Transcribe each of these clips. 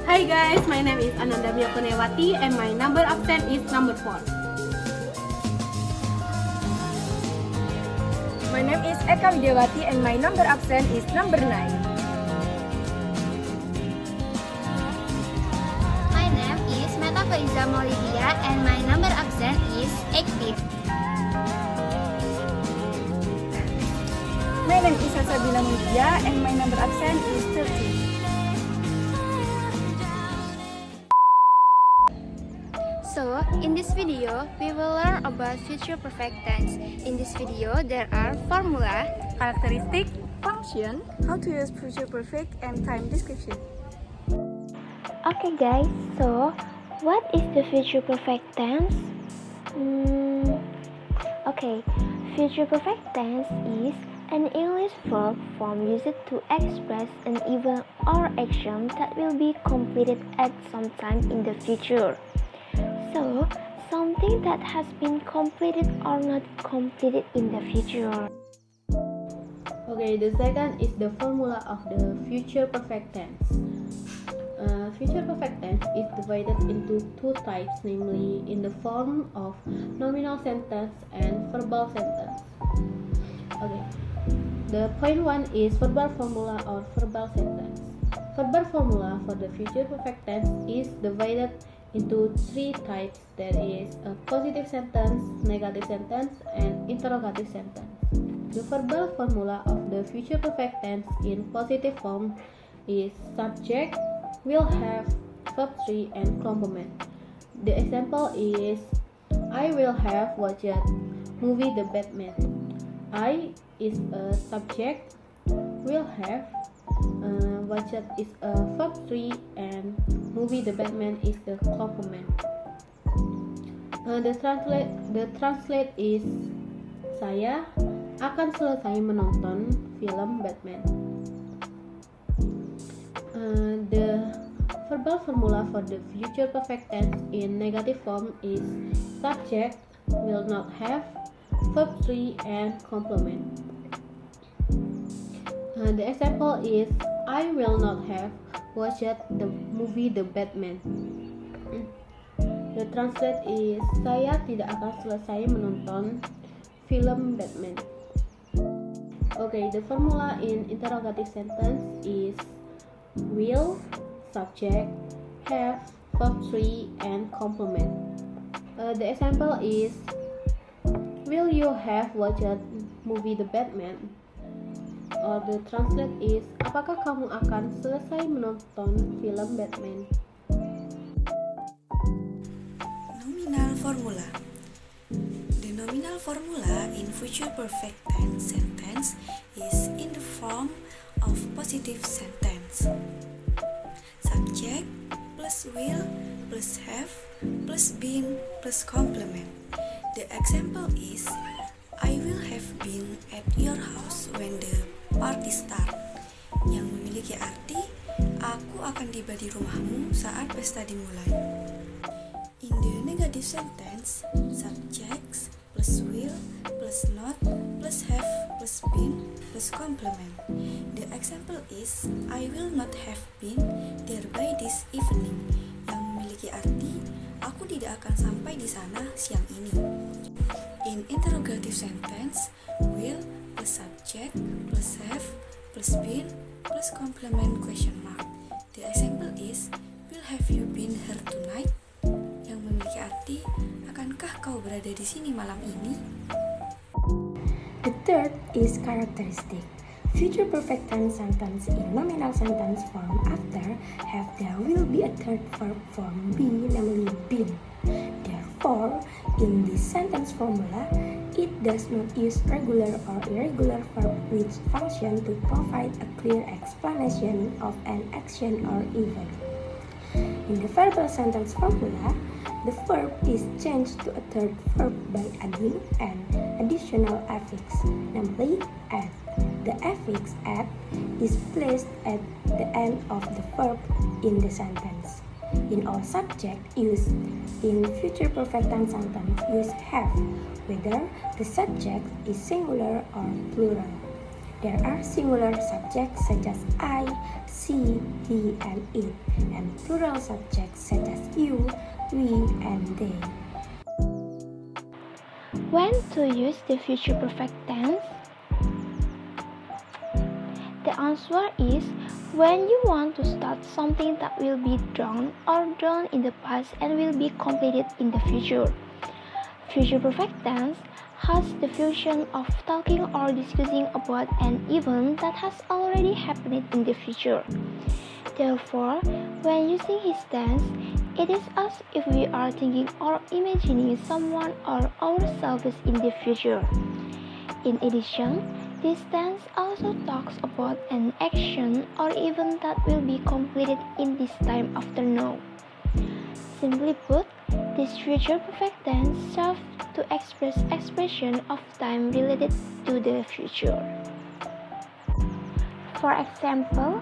Hi guys, my name is Ananda Mia Kunewati and my number absent is number 4. My name is Eka Widiawati and my number absent is number 9. My name is Meta Faiza Maulidia and my number absent is 18. My name is Salsabila Mulia and my number absent is 13. So, in this video, we will learn about future perfect tense. In this video, there are formula, Characteristic, function, how to use future perfect, and time description. Okay guys, so what is the future perfect tense? Okay, future perfect tense is an English verb form used to express an event or action that will be completed at some time in the future. So, something that has been completed or not completed in the future. Okay, the second is the formula of the future perfect tense. Future perfect tense is divided into two types, namely in the form of nominal sentence and verbal sentence. Okay, the point one is verbal formula or verbal sentence. Verbal formula for the future perfect tense is divided into three types. There is a positive sentence, negative sentence, and interrogative sentence. The verbal formula of the future perfect tense in positive form is subject, will have, verb 3, and complement. The example is I will have watched movie The Batman. I is a subject, will have, watched is a verb 3, and movie The Batman is the complement. The translate is saya akan selesai menonton film Batman. The verbal formula for the future perfect tense in negative form is subject, will not have, verb 3, and complement. The example is I will not have watched the movie The Batman. The translate is saya tidak akan selesai menonton film Batman. Okay, the formula in interrogative sentence is will, subject, have, verb 3, and complement. The example is will you have watched movie The Batman? Or the translate is apakah kamu akan selesai menonton film Batman? Nominal formula. The nominal formula in future perfect tense sentence is in the form of positive sentence. Subject plus will plus have plus been plus complement. The example is I will have been at your house when the party start, yang memiliki arti aku akan tiba di rumahmu saat pesta dimulai. In the negative sentence, subjects plus will plus not plus have plus been plus complement. The example is I will not have been there by this evening, yang memiliki arti aku tidak akan sampai di sana siang ini. In interrogative sentence, will plus subject plus have plus been plus complement question mark. The example is will have you been here tonight, yang memiliki arti akankah kau berada di sini malam ini. The third is characteristic. Future perfect tense sentence in nominal sentence form after have there will be a third verb form be, namely been. Therefore, in this sentence formula, it does not use regular or irregular verb which function to provide a clear explanation of an action or event. In the verbal sentence formula, the verb is changed to a third verb by adding an additional affix, namely at. The affix at is placed at the end of the verb in the sentence. In all subject used in future perfect tense sentence use have, whether the subject is singular or plural. There are singular subjects such as I, she, he, and it, and plural subjects such as you, we, and they. When to use the future perfect tense? The answer is when you want to start something that will be done or done in the past and will be completed in the future. Future perfect tense has the function of talking or discussing about an event that has already happened in the future. Therefore, when using his tense, it is as if we are thinking or imagining someone or ourselves in the future. In addition, this tense also talks about an action or event that will be completed in this time after now. Simply put, this future perfect tense serves to express expression of time related to the future. For example,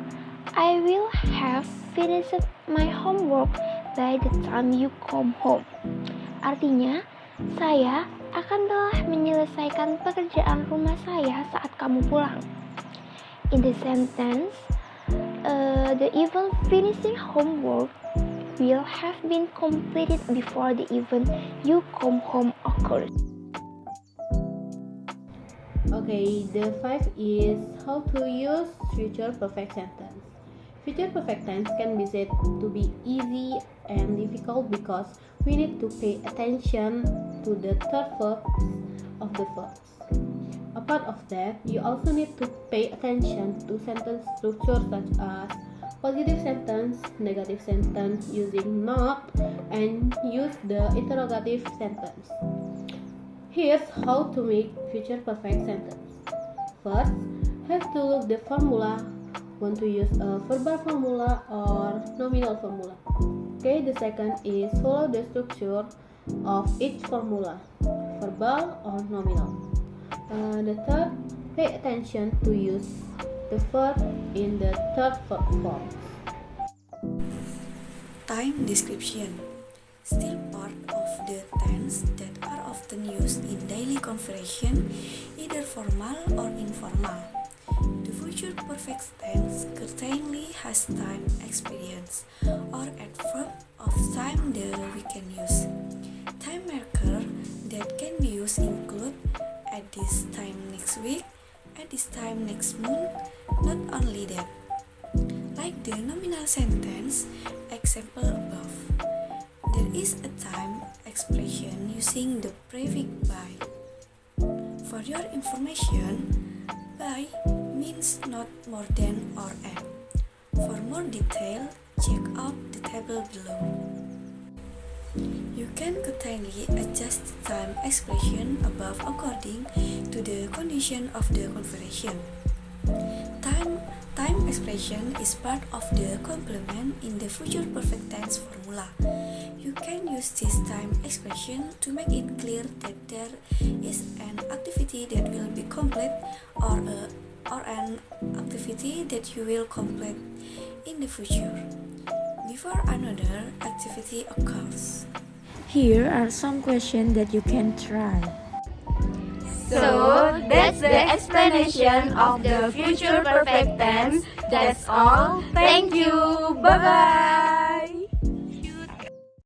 I will have finished my homework by the time you come home. Artinya, saya akan telah menyelesaikan pekerjaan rumah saya saat kamu pulang. In the sentence, the event finishing homework will have been completed before the event you come home occurs. Okay, the 5 is how to use future perfect sentence. Future perfect tense can be said to be easy and difficult because we need to pay attention to the third verb of the verbs. Apart of that, you also need to pay attention to sentence structure such as positive sentence, negative sentence using not, and use the interrogative sentence. Here's how to make future perfect sentence. First, have to look the formula. Want to use a verbal formula or nominal formula. Okay, the second is follow the structure of each formula, verbal or nominal. The third, pay attention to use the verb in the third verb form. Time description. Still part of the tense that are often used in daily conversation, either formal or informal. The future perfect tense certainly has time experience or adverb of time that we can use. Time marker that can be used include at this time next week, at this time next month. Not only that, like the nominal sentence example above, there is a time expression using the prefix by. For your information, by means not more than or and. For more detail, check out the table below. You can cunningly adjust the time expression above according to the condition of the conversation. Time expression is part of the complement in the future perfect tense formula. You can use this time expression to make it clear that there is an activity that will be complete or an activity that you will complete in the future before another activity occurs. Here are some questions that you can try. So, that's the explanation of the future perfect tense. That's all. Thank you. Bye-bye.